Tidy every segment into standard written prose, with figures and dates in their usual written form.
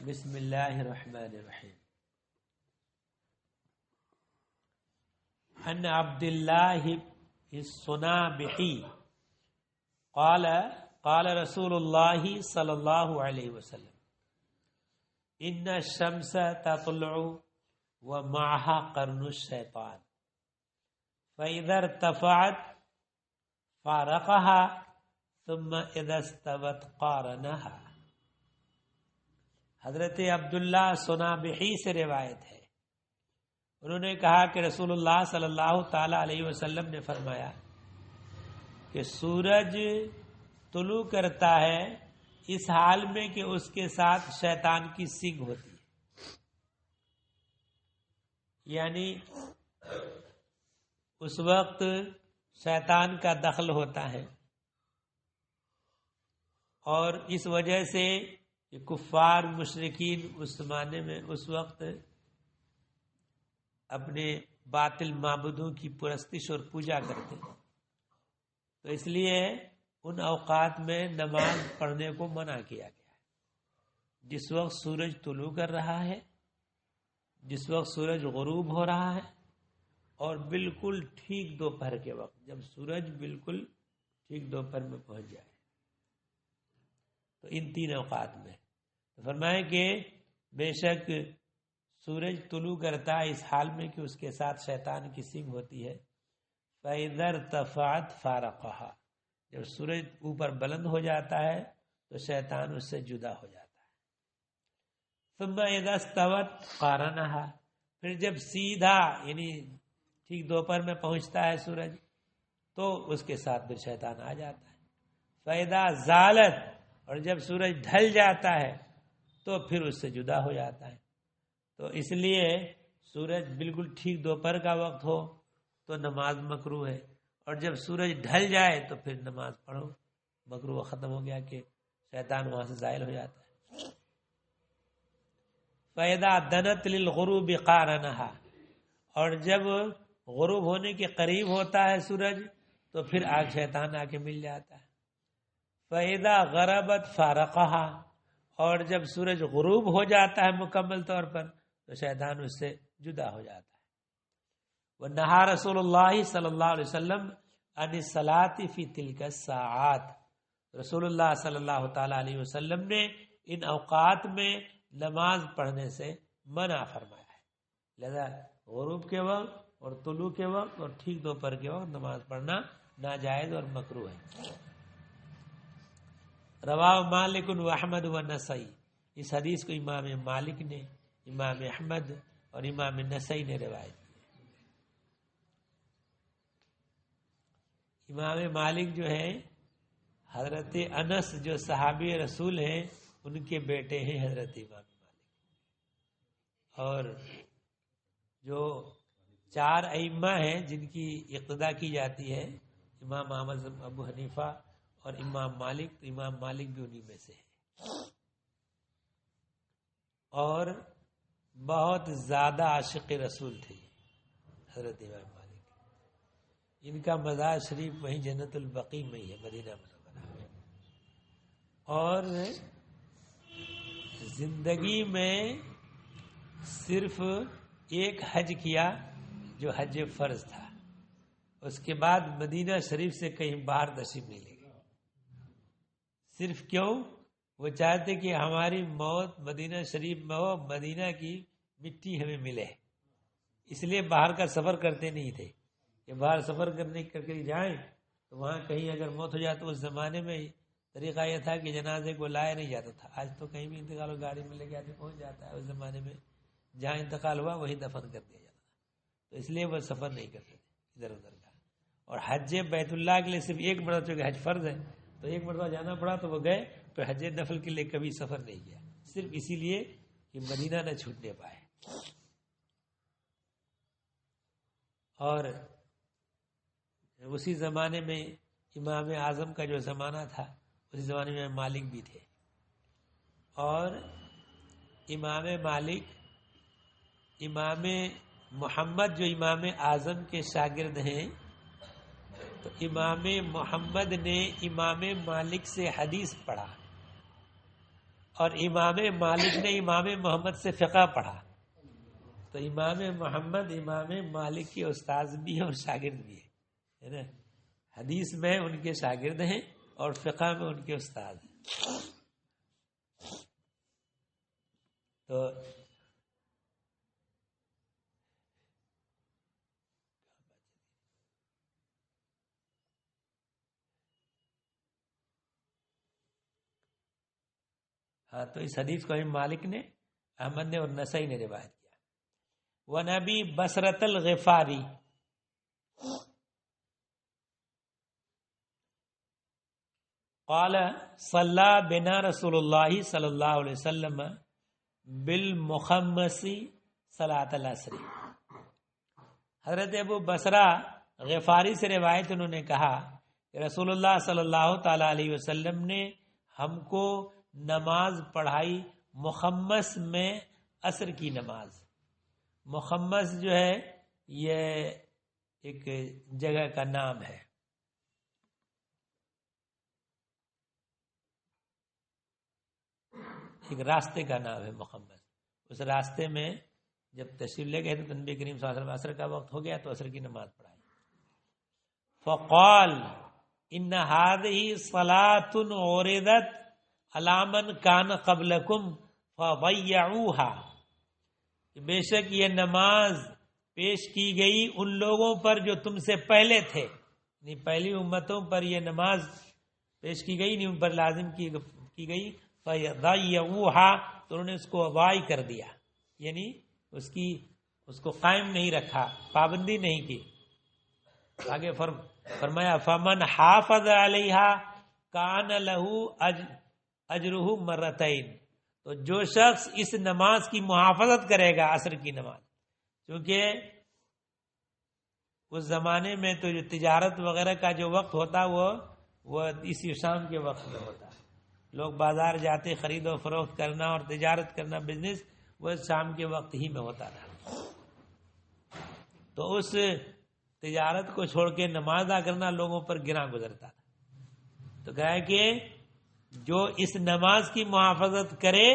بسم اللہ الرحمن الرحیم. عن عبد الله الصنابحي قال قال رسول الله صلی اللہ علیہ وسلم ان الشمس تطلع ومعها قرن الشیطان فإذا ارتفعت فارقها ثم اذا استوت قارنها. حضرت عبداللہ صنابحی سے روایت ہے، انہوں نے کہا کہ رسول اللہ صلی اللہ تعالی علیہ وسلم نے فرمایا کہ سورج طلوع کرتا ہے اس حال میں کہ اس کے ساتھ شیطان کی سنگ ہوتی ہے، یعنی اس وقت شیطان کا دخل ہوتا ہے، اور اس وجہ سے کہ کفار مشرکین اس زمانے میں اس وقت اپنے باطل معبودوں کی پرستش اور پوجا کرتے ہیں، تو اس لیے ان اوقات میں نماز پڑھنے کو منع کیا گیا ہے. جس وقت سورج طلوع کر رہا ہے، جس وقت سورج غروب ہو رہا ہے، اور بالکل ٹھیک دوپہر کے وقت جب سورج بالکل ٹھیک دوپہر میں پہنچ جائے، تو ان تین اوقات میں فرمائے کہ بے شک سورج طلوع کرتا ہے اس حال میں کہ اس کے ساتھ شیطان کی سنگ ہوتی ہے. فَإِذَا ارْتَفَعَتْ فَارَقَهَا، جب سورج اوپر بلند ہو جاتا ہے تو شیطان اس سے جدا ہو جاتا ہے. ثُمَّ إِذَا اسْتَوَتْ قَارَنَهَا، پھر جب سیدھا یعنی ٹھیک دوپہر میں پہنچتا ہے سورج تو اس کے ساتھ پھر شیطان آ جاتا ہے. فَإِذَا زَالَتْ، اور جب سورج ڈھل جاتا ہے تو پھر اس سے جدا ہو جاتا ہے. تو اس لیے سورج بالکل ٹھیک دوپہر کا وقت ہو تو نماز مکروہ ہے، اور جب سورج ڈھل جائے تو پھر نماز پڑھو، مکروہ ختم ہو گیا کہ شیطان وہاں سے زائل ہو جاتا ہے. فَإِذَا دَنَتْ لِلْغُرُوبِ قَارَنَهَا، اور جب غروب ہونے کے قریب ہوتا ہے سورج تو پھر شیطان آ کے مل جاتا ہے. فَإِذَا غَرَبَتْ فَارَقَهَا، اور جب سورج غروب ہو جاتا ہے مکمل طور پر تو شیطان اس سے جدا ہو جاتا ہے. وَنَهَا رسول اللہ صلی اللہ علیہ وسلم عن الصلاة فی تلک الساعات، رسول اللہ صلی اللہ تعالی علیہ وسلم نے ان اوقات میں نماز پڑھنے سے منع فرمایا ہے. لہذا غروب کے وقت اور طلوع کے وقت اور ٹھیک دوپہر کے وقت نماز پڑھنا ناجائز اور مکروہ ہے. رواہ مالک و احمد و نسائی، اس حدیث کو امام مالک نے، امام احمد اور امام نسائی نے روایت کی. امام مالک جو ہے حضرت انس جو صحابی رسول ہیں ان کے بیٹے ہیں حضرت امام مالک، اور جو چار ائمہ ہیں جن کی اقتدا کی جاتی ہے، امام احمد، ابو حنیفہ اور امام مالک، تو امام مالک بھی انہی میں سے ہے. اور بہت زیادہ عاشق رسول تھے حضرت امام مالک. ان کا مزار شریف وہیں جنت البقیع میں ہی ہے، مدینہ منورہ میں. اور زندگی میں صرف ایک حج کیا جو حج فرض تھا، اس کے بعد مدینہ شریف سے کہیں باہر تشریف نہیں لے گئے. صرف کیوں؟ وہ چاہتے کہ ہماری موت مدینہ شریف میں ہو، مدینہ کی مٹی ہمیں ملے، اس لیے باہر کا سفر کرتے نہیں تھے. کہ باہر سفر کرنے کر کے جائیں تو وہاں کہیں اگر موت ہو جائے تو اس زمانے میں طریقہ یہ تھا کہ جنازے کو لایا نہیں جاتا تھا. آج تو کہیں بھی انتقال ہو گاڑی میں لے کے آدمی پہنچ جاتا ہے، اس زمانے میں جہاں انتقال ہوا وہیں دفن کر دیا جاتا تھا. تو اس لیے وہ سفر نہیں کرتے تھے ادھر ادھر کا. اور حج بیت اللہ کے لیے صرف ایک مرتبہ، چونکہ حج فرض ہے تو ایک مرتبہ جانا پڑا تو وہ گئے، پھر حج نفل کے لیے کبھی سفر نہیں کیا، صرف اسی لیے کہ مدینہ نہ چھوٹنے پائے. اور اسی زمانے میں امام اعظم کا جو زمانہ تھا اسی زمانے میں مالک بھی تھے. اور امام مالک، امام محمد جو امام اعظم کے شاگرد ہیں، تو امام محمد نے امام مالک سے حدیث پڑھا اور امام مالک نے امام محمد سے فقہ پڑھا، تو امام محمد امام مالک کے استاذ بھی ہیں اور شاگرد بھی ہے نا، حدیث میں ان کے شاگرد ہیں اور فقہ میں ان کے استاد ہیں۔ تو ہاں، تو اس حدیث کو امام مالک نے، احمد نے اور نسائی نے روایت کیا۔ وَنَبِي بصرۃ الغفاری، قال صلی بنا رسول اللہ صلی اللہ علیہ وسلم بالمخمس صلاۃ العصر۔ حضرت ابو بصرہ غفاری سے روایت، انہوں نے کہا کہ رسول اللہ صلی اللہ تعالی علیہ وسلم نے ہم کو نماز پڑھائی مخمس میں، عصر کی نماز۔ مخمس جو ہے یہ ایک جگہ کا نام ہے۔ ایک راستے کا نام ہے مخمس۔ اس راستے میں جب تشریف لے گئے تو نبی کریم صلی اللہ علیہ وسلم عصر کا وقت ہو گیا تو عصر کی نماز پڑھائی۔ فقال ان هذه صلاة عرضت على من كان قبلكم فضيعوها، بے شک یہ نماز پیش کی گئی ان لوگوں پر جو تم سے پہلے تھے، یعنی پہلی امتوں پر یہ نماز پیش کی گئی، نہیں ان پر لازم کی گئی، فضيعوها، تو انہوں نے اس کو ضائع کر دیا، یعنی اس کو قائم نہیں رکھا، پابندی نہیں کی۔ آگے فرمایا فمن حافظ علیہا کان لہو اجرہ مرتین، تو جو شخص اس نماز کی محافظت کرے گا، عصر کی نماز، کیونکہ اس زمانے میں تو جو تجارت وغیرہ کا جو وقت ہوتا وہ اسی شام کے وقت میں ہوتا، لوگ بازار جاتے خرید و فروخت کرنا اور تجارت کرنا، بزنس، وہ شام کے وقت ہی میں ہوتا تھا۔ تو اس تجارت کو چھوڑ کے نماز ادا کرنا لوگوں پر گراں گزرتا تھا۔ تو کہا کہ جو اس نماز کی محافظت کرے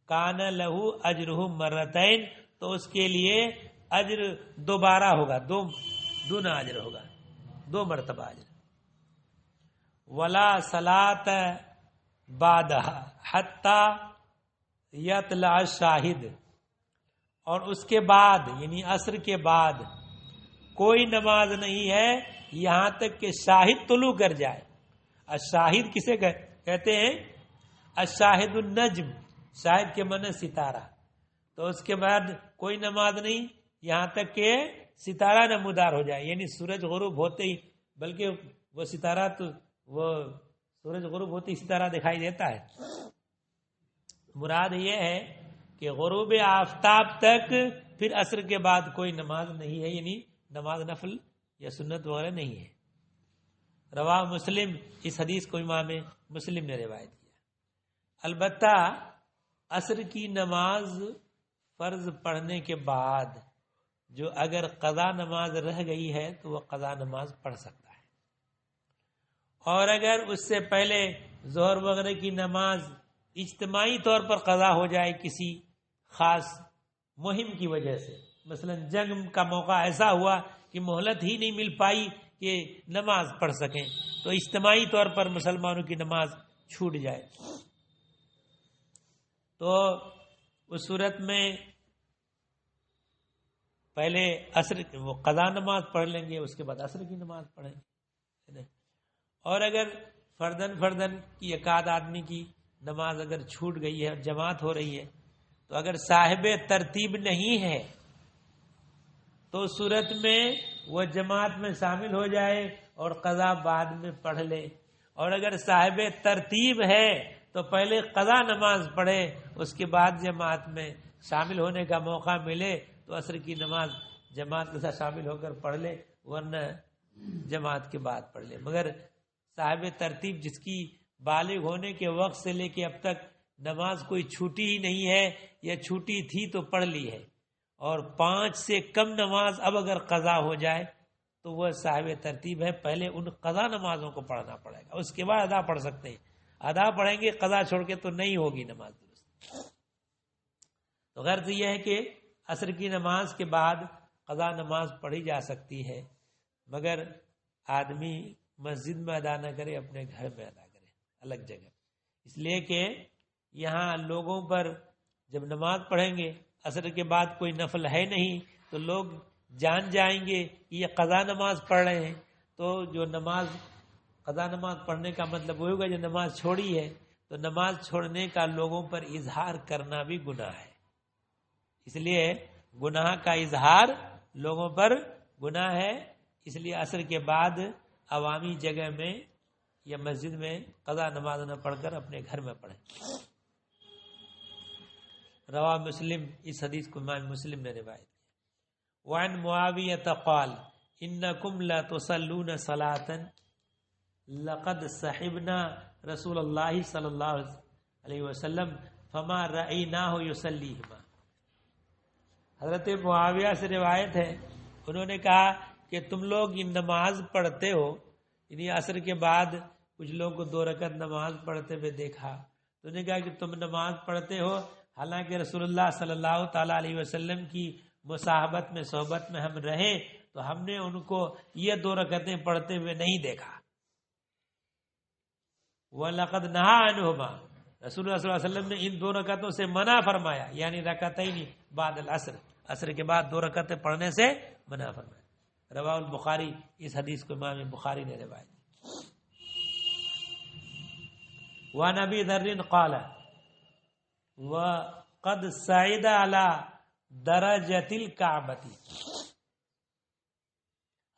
کان لہو اجرہ مرتین، تو اس کے لیے اجر دوبارہ ہوگا، دونا اجر ہوگا، 2 مرتبہ اجر۔ ولا صلاۃ بعدہا حتی یطلع الشاہد، اور اس کے بعد یعنی عصر کے بعد کوئی نماز نہیں ہے یہاں تک کہ شاہد طلوع کر جائے۔ الشاہد کسے کہتے ہیں؟ الشاہد النجم، شاہد کے معنی ستارہ۔ تو اس کے بعد کوئی نماز نہیں یہاں تک کہ ستارہ نمودار ہو جائے، یعنی سورج غروب ہوتے ہی، بلکہ وہ ستارہ تو وہ سورج غروب ہوتے ہی ستارہ دکھائی دیتا ہے۔ مراد یہ ہے کہ غروب آفتاب تک پھر عصر کے بعد کوئی نماز نہیں ہے، یعنی نماز نفل یا سنت وغیرہ نہیں ہے۔ رواہ مسلم، اس حدیث کو امام مسلم نے روایت کیا۔ البتہ عصر کی نماز فرض پڑھنے کے بعد جو اگر قضا نماز رہ گئی ہے تو وہ قضا نماز پڑھ سکتا ہے، اور اگر اس سے پہلے ظہر وغیرہ کی نماز اجتماعی طور پر قضا ہو جائے کسی خاص مہم کی وجہ سے، مثلا جنگ کا موقع ایسا ہوا کہ مہلت ہی نہیں مل پائی کہ نماز پڑھ سکیں، تو اجتماعی طور پر مسلمانوں کی نماز چھوٹ جائے، تو اس صورت میں پہلے عصر وہ قضا نماز پڑھ لیں گے، اس کے بعد عصر کی نماز پڑھیں گے۔ اور اگر فردن کی ایک آدھ آدمی کی نماز اگر چھوٹ گئی ہے اور جماعت ہو رہی ہے، تو اگر صاحب ترتیب نہیں ہے تو اس صورت میں وہ جماعت میں شامل ہو جائے اور قضا بعد میں پڑھ لے، اور اگر صاحب ترتیب ہے تو پہلے قضا نماز پڑھے، اس کے بعد جماعت میں شامل ہونے کا موقع ملے تو عصر کی نماز جماعت کے ساتھ شامل ہو کر پڑھ لے، ورنہ جماعت کے بعد پڑھ لے۔ مگر صاحب ترتیب جس کی بالغ ہونے کے وقت سے لے کے اب تک نماز کوئی چھوٹی ہی نہیں ہے یا چھوٹی تھی تو پڑھ لی ہے، اور 5 سے کم نماز اب اگر قضا ہو جائے تو وہ صاحب ترتیب ہے، پہلے ان قضا نمازوں کو پڑھنا پڑے گا، اس کے بعد ادا پڑھ سکتے ہیں۔ ادا پڑھیں گے، قضا چھوڑ کے تو نہیں ہوگی نماز درست۔ تو غرض یہ ہے کہ عصر کی نماز کے بعد قضا نماز پڑھی جا سکتی ہے، مگر آدمی مسجد میں ادا نہ کرے، اپنے گھر میں ادا کرے الگ جگہ، اس لیے کہ یہاں لوگوں پر جب نماز پڑھیں گے عصر کے بعد کوئی نفل ہے نہیں تو لوگ جان جائیں گے کہ یہ قضا نماز پڑھ رہے ہیں، تو جو نماز قضا نماز پڑھنے کا مطلب وہ ہوگا جو نماز چھوڑی ہے، تو نماز چھوڑنے کا لوگوں پر اظہار کرنا بھی گناہ ہے، اس لیے گناہ کا اظہار لوگوں پر گناہ ہے، اس لیے عصر کے بعد عوامی جگہ میں یا مسجد میں قضا نماز نہ پڑھ کر اپنے گھر میں پڑھیں۔ رواہ مسلم، اس حدیث کو امام مسلم نے روایت کیا۔ وعن معاویہ قال انکم لا تصلون صلاة لقد صحبنا رسول اللہ صلی اللہ علیہ وسلم فما رأیناہ یصلیہما۔ حضرت معاویہ سے روایت ہے، انہوں نے کہا کہ تم لوگ یہ نماز پڑھتے ہو، یعنی عصر کے بعد کچھ لوگوں کو 2 رکعت نماز پڑھتے ہوئے دیکھا، تو انہوں نے کہا کہ تم نماز پڑھتے ہو، حالانکہ رسول اللہ صلی اللہ تعالیٰ علیہ وسلم کی مصاحبت میں صحبت میں ہم رہے تو ہم نے ان کو یہ 2 رکعتیں پڑھتے ہوئے نہیں دیکھا۔ وَلَقَدْ نَهَا عَنْهُمَا، رسول اللہ صلی اللہ علیہ وسلم نے ان 2 رکعتوں سے منع فرمایا، یعنی رکعتین بعد العصر، عصر کے بعد 2 رکعتیں پڑھنے سے منع فرمایا۔ رواہ البخاری، اس حدیث کو امام بخاری نے روایت کی۔ وعن ابی ذر قال وقد صعد على درجۃ الکعبۃ،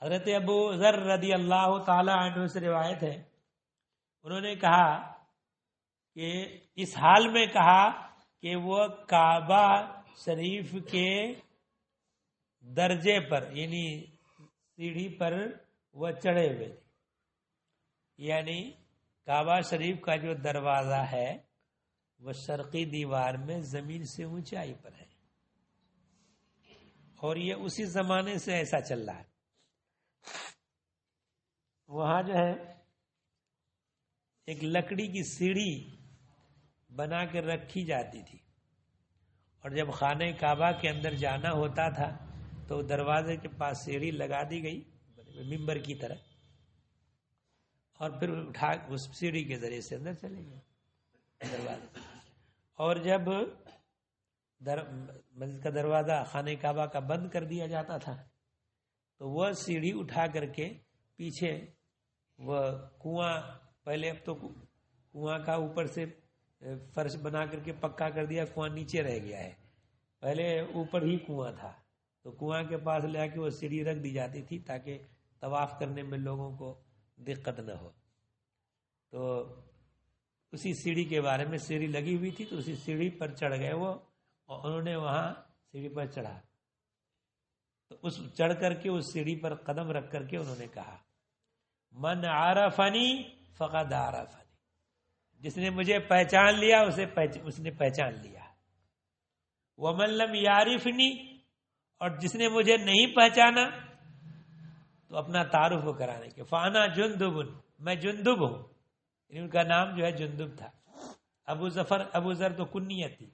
حضرت ابو ذر رضی اللہ تعالی عنہ سے روایت ہے، انہوں نے کہا کہ اس حال میں کہا کہ وہ کعبہ شریف کے درجے پر، یعنی سیڑھی پر وہ چڑھے ہوئے تھے، یعنی کعبہ شریف کا جو دروازہ ہے وہ شرقی دیوار میں زمین سے اونچائی پر ہے، اور یہ اسی زمانے سے ایسا چل رہا ہے۔ وہاں جو ہے ایک لکڑی کی سیڑھی بنا کر رکھی جاتی تھی، اور جب خانہ کعبہ کے اندر جانا ہوتا تھا تو دروازے کے پاس سیڑھی لگا دی گئی ممبر کی طرح، اور پھر اٹھا اس سیڑھی کے ذریعے سے اندر چلے گئے دروازے، اور جب مسجد کا دروازہ خانہ کعبہ کا بند کر دیا جاتا تھا تو وہ سیڑھی اٹھا کر کے پیچھے وہ کنواں، پہلے اب تو کنواں کا اوپر سے فرش بنا کر کے پکا کر دیا، کنواں نیچے رہ گیا ہے، پہلے اوپر ہی کنواں تھا، تو کنواں کے پاس لے کے وہ سیڑھی رکھ دی جاتی تھی تاکہ طواف کرنے میں لوگوں کو دقت نہ ہو۔ تو اسی سیڑھی کے بارے میں، سیڑھی لگی ہوئی تھی تو اسی سیڑھی پر چڑھ گئے وہ، اور انہوں نے وہاں سیڑھی پر چڑھا، تو اس چڑھ کر کے اس سیڑھی پر قدم رکھ کر کے انہوں نے کہا من عرفنی فقد عرفنی، جس نے مجھے پہچان لیا اس نے پہچان لیا، ومن لم یعرفنی، اور جس نے مجھے نہیں پہچانا تو اپنا تعارف کرانے کے، فانا جندب، میں جندب ہوں، ان کا نام جو ہے جندب تھا، ابو ذر تو کنیت تھی۔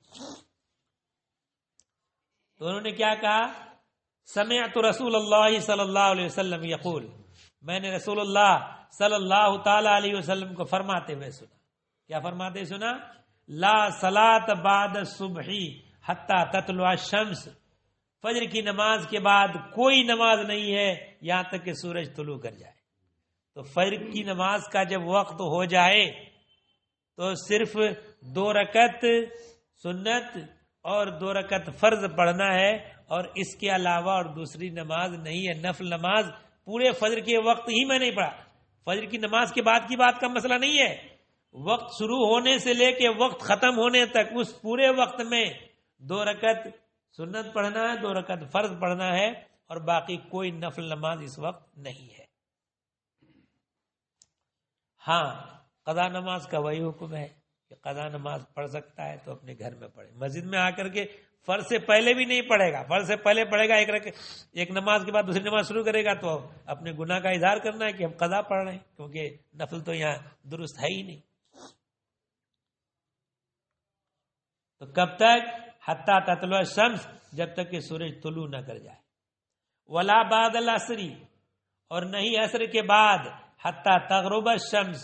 تو انہوں نے کیا کہا، سمعت رسول اللہ صلی اللہ علیہ وسلم یقول، میں نے رسول اللہ صلی اللہ تعالی علیہ وسلم کو فرماتے ہوئے سنا، کیا فرماتے سنا، لا صلاۃ بعد الصبح حتی تطلع الشمس، فجر کی نماز کے بعد کوئی نماز نہیں ہے یہاں تک کہ سورج طلوع کر جائے۔ تو فجر کی نماز کا جب وقت ہو جائے تو صرف 2 رکعت سنت اور 2 رکعت فرض پڑھنا ہے، اور اس کے علاوہ اور دوسری نماز نہیں ہے، نفل نماز پورے فجر کے وقت ہی میں نہیں پڑھا۔ فجر کی نماز کے بعد کی بات کا مسئلہ نہیں ہے، وقت شروع ہونے سے لے کے وقت ختم ہونے تک اس پورے وقت میں 2 رکعت سنت پڑھنا ہے، 2 رکعت فرض پڑھنا ہے، اور باقی کوئی نفل نماز اس وقت نہیں ہے۔ ہاں، قضا نماز کا وہی حکم ہے کہ قضا نماز پڑھ سکتا ہے تو اپنے گھر میں پڑھے، مسجد میں آ کر کے فرض سے پہلے بھی نہیں پڑھے گا، فرض سے پہلے پڑھے گا ایک نماز کے بعد دوسری نماز شروع کرے گا تو اپنے گناہ کا اظہار کرنا ہے کہ ہم قضا پڑھ رہے ہیں، کیونکہ نفل تو یہاں درست ہے ہی نہیں۔ تو کب تک؟ حتی تطلع الشمس، جب تک کہ سورج طلوع نہ کر جائے. ولا بعد العصر، اور نہیں عصر کے بعد، حتی تغرب الشمس،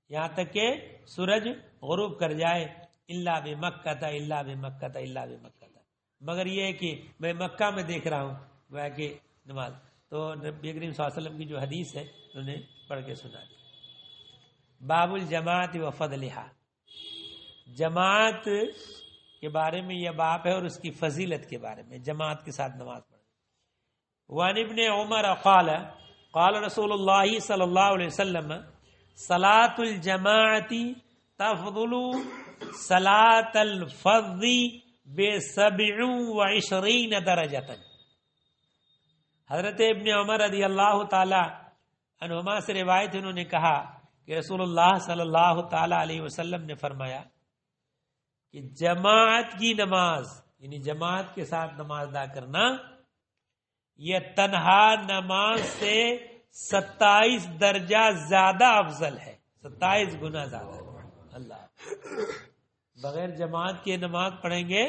یہاں تک کہ سورج غروب کر جائے. الا بمکہ، الا بمکہ، الا بمکہ، مگر یہ ہے کہ میں مکہ میں دیکھ رہا ہوں وہ کہ نماز. تو نبی کریم صلی اللہ علیہ وسلم کی جو حدیث ہے انہوں نے پڑھ کے سنا دی. باب الجماعت و فضلها، جماعت کے بارے میں یہ باب ہے اور اس کی فضیلت کے بارے میں، جماعت کے ساتھ نماز پڑھنا. وعن ابن عمر قال قال رسول اللہ صلی اللہ علیہ وسلم صلاة الجماعت تفضل صلاة الفض ب27 درجۃ. حضرت ابن عمر رضی اللہ تعالی عنہما سے روایت انہوں نے کہا کہ رسول اللہ صلی اللہ تعالی علیہ وسلم نے فرمایا کہ جماعت کی نماز، یعنی جماعت کے ساتھ نماز ادا کرنا، یہ تنہا نماز سے 27 درجہ زیادہ افضل ہے، 27 گنا زیادہ ہے. اللہ، بغیر جماعت کے نماز پڑھیں گے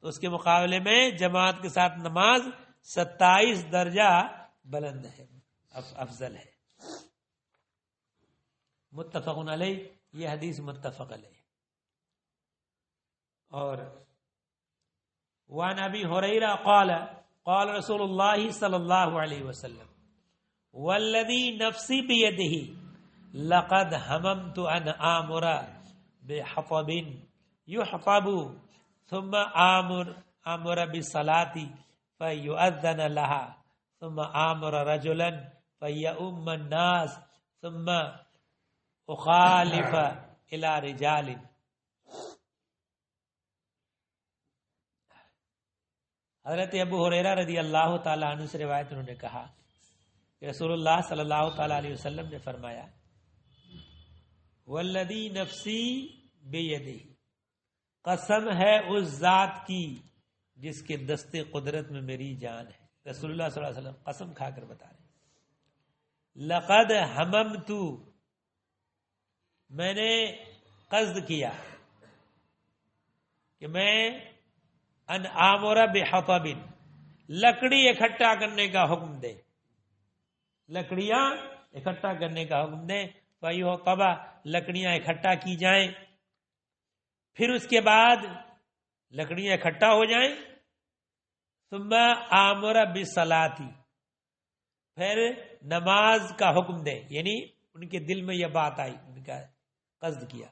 تو اس کے مقابلے میں جماعت کے ساتھ نماز 27 درجہ بلند ہے، افضل ہے. متفق علیہ، یہ حدیث متفق علیہ. اور وعن ابی ہریرہ قال قال رسول اللہ صلی اللہ علیہ وسلم والذی نفسی بیدہ لقد ہممت ان آمر بحطب یحطب ثم آمر بالصلاة فیؤذن لها ثم آمر رجلا فیؤم الناس ثم اخالف الى رجال. حضرت ابو ہریرہ رضی اللہ تعالیٰ عنہ سے روایت انہوں نے کہا کہ رسول اللہ صلی اللہ تعالیٰ علیہ وسلم نے فرمایا والذی نفسی بیدہ، قسم ہے اس ذات کی جس کے دست قدرت میں میری جان ہے. رسول اللہ صلی اللہ علیہ وسلم قسم کھا کر بتا رہے، لقد ہممت، میں نے قصد کیا کہ میں ان آمر بحطب، لکڑی اکٹھا کرنے کا حکم دے، لکڑیاں اکٹھا کرنے کا حکم دے. فیحطب، لکڑیاں اکٹھا کی جائیں، پھر اس کے بعد لکڑیاں اکٹھا ہو جائیں. ثم آمر بالصلاة، پھر نماز کا حکم دے، یعنی ان کے دل میں یہ بات آئی، ان کا قصد کیا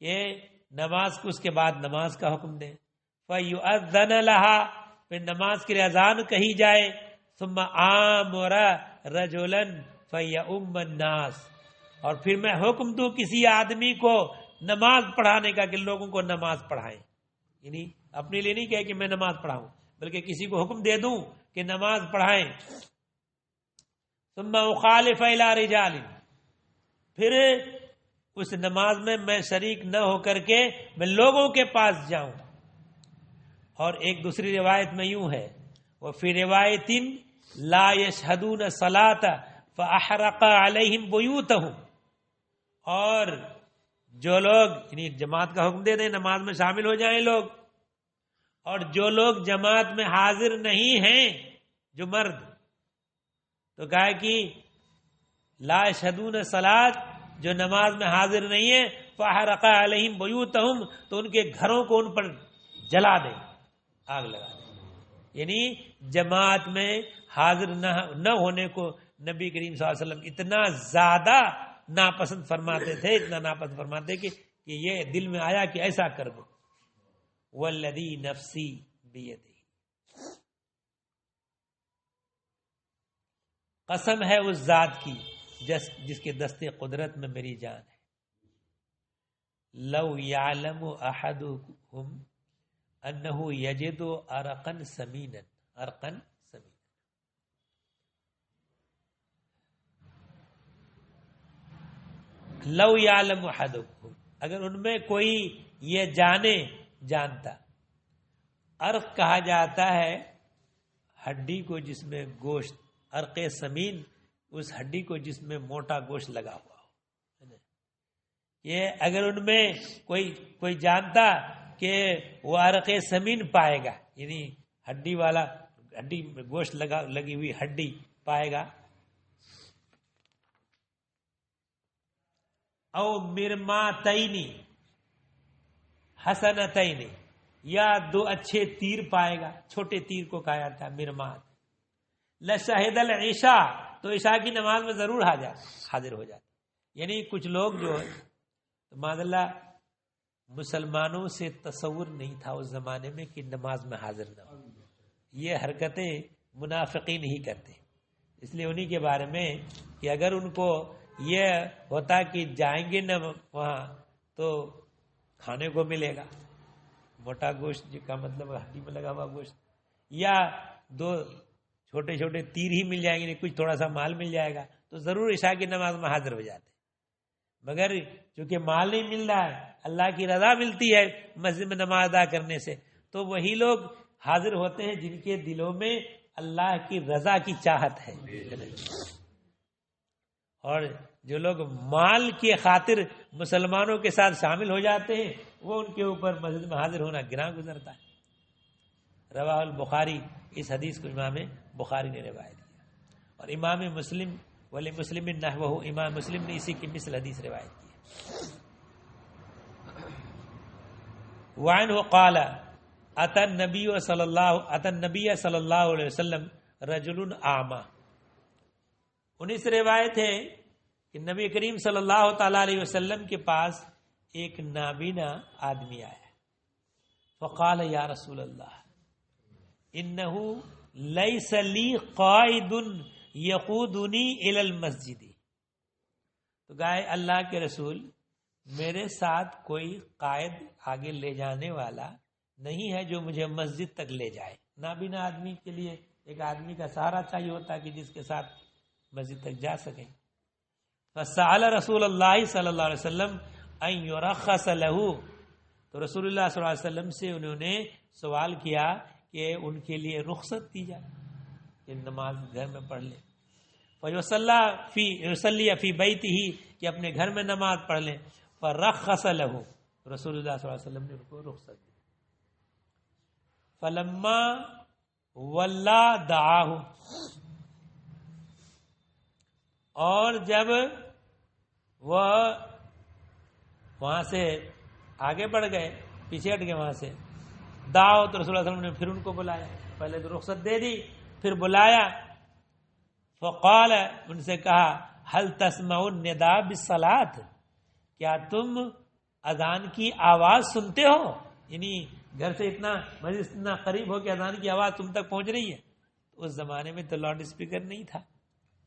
کہ نماز کو، اس کے بعد نماز کا حکم دے. فیؤذن لها، پھر نماز کے لیے اذان کہی جائے. ثم آمر رجلا فیؤم الناس، اور پھر میں حکم دوں کسی آدمی کو نماز پڑھانے کا کہ لوگوں کو نماز پڑھائیں، یعنی اپنے لیے نہیں کہے کہ میں نماز پڑھاؤں، بلکہ کسی کو حکم دے دوں کہ نماز پڑھائیں. ثم اخالف الى رجال، پھر اس نماز میں شریک نہ ہو کر کے میں لوگوں کے پاس جاؤں. اور ایک دوسری روایت میں یوں ہے، وفی روایت لا یشہدون الصلاۃ فاحرق علیہم بیوتہم، اور جو لوگ، یعنی جماعت کا حکم دے دیں نماز میں شامل ہو جائیں لوگ، اور جو لوگ جماعت میں حاضر نہیں ہیں، جو مرد، تو کہا کہ لا یشہدون الصلاۃ، جو نماز میں حاضر نہیں ہے، فاحرق علیہم بیوتہم، تو ان کے گھروں کو ان پر جلا دیں، آگ لگا دیں. یعنی جماعت میں حاضر نہ ہونے کو نبی کریم صلی اللہ علیہ وسلم اتنا زیادہ ناپسند فرماتے تھے، اتنا ناپسند فرماتے کہ یہ دل میں آیا کہ ایسا کر دو. والذی نفسی بیدہ، قسم ہے اس ذات کی جس کے دست قدرت میں میری جان ہے. لو یعلم احدکم انہ یجد عرقا سمینا، عرقا سمینا، لو یعلم احدکم، اگر ان میں کوئی یہ جانتا. عرق کہا جاتا ہے ہڈی کو جس میں گوشت، عرق سمین اس ہڈی کو جس میں موٹا گوشت لگا ہوا ہو. یہ اگر ان میں کوئی جانتا کہ وہ عرق سمین پائے گا، یعنی ہڈی والا، ہڈی گوشت لگی ہوئی ہڈی پائے گا، او مرماتین حسنتین، یا 2 اچھے تیر پائے گا، چھوٹے تیر کو کہا جاتا ہے مرمات، لشہد العشاء، تو عشاء کی نماز میں ضرور حاضر ہو جاتا. یعنی کچھ لوگ جو معاذ اللہ مسلمانوں سے تصور نہیں تھا اس زمانے میں کہ نماز میں حاضر نہ ہو، یہ حرکتیں منافقین ہی کرتے، اس لیے انہی کے بارے میں کہ اگر ان کو یہ ہوتا کہ جائیں گے نہ وہاں تو کھانے کو ملے گا موٹا گوشت، جس کا مطلب ہڈی میں لگا ہوا گوشت، یا 2 چھوٹے چھوٹے تیر ہی مل جائیں گے، کچھ تھوڑا سا مال مل جائے گا تو ضرور عشاء کی نماز میں حاضر ہو جاتے. مگر چونکہ مال نہیں مل رہا ہے، اللہ کی رضا ملتی ہے مسجد میں نماز ادا کرنے سے، تو وہی لوگ حاضر ہوتے ہیں جن کے دلوں میں اللہ کی رضا کی چاہت ہے. اور جو لوگ مال کی خاطر مسلمانوں کے ساتھ شامل ہو جاتے ہیں وہ ان کے اوپر مسجد میں حاضر ہونا گراں گزرتا ہے. رواہ البخاری، اس حدیث کو امام بخاری نے روایت کیا، اور امام مسلم ولی مسلم نحوہ، امام مسلم نے اسی کی مثل حدیث روایت کی. وعنہ قال اتى النبی صلی اللہ علیہ وسلم رجل اعمى. 19 روایت ہے کہ نبی کریم صلی اللہ تعالی علیہ وسلم کے پاس ایک نابینا آدمی آیا، فقال یا رسول اللہ انه ليس لي قائد يقودني الى المسجد. تو گائے اللہ کے رسول، میرے ساتھ کوئی قائد آگے لے جانے والا نہیں ہے جو مجھے مسجد تک لے جائے. نابینا آدمی کے لیے ایک آدمی کا سہارا چاہیے ہوتا ہے کہ جس کے ساتھ مسجد تک جا سکیں. فسأل رسول اللہ صلی اللہ علیہ وسلم ان یرخص له. تو رسول اللہ صلی اللہ علیہ وسلم سے انہوں نے سوال کیا کہ ان کے لیے رخصت دی جائے کہ نماز گھر میں پڑھ لیں. فیصلی فی بیتہ، کہ اپنے گھر میں نماز پڑھ لیں. فرخص له، رسول اللہ صلی اللہ علیہ وسلم نے ان کو رخصت دی. فلما ولا دعاہ، اور جب وہ وہاں سے آگے بڑھ گئے، پیچھے ہٹ گئے وہاں سے، دعاؤ، تو رسول اللہ صلی اللہ علیہ وسلم نے پھر ان کو بلایا. پہلے تو رخصت دے دی، پھر بلایا. فقال، ان سے کہا هل تسمع النداء بالصلاۃ، کیا تم اذان کی آواز سنتے ہو؟ یعنی گھر سے اتنا مسجد اتنا قریب ہو کہ اذان کی آواز تم تک پہنچ رہی ہے. اس زمانے میں تو لاؤڈ اسپیکر نہیں تھا،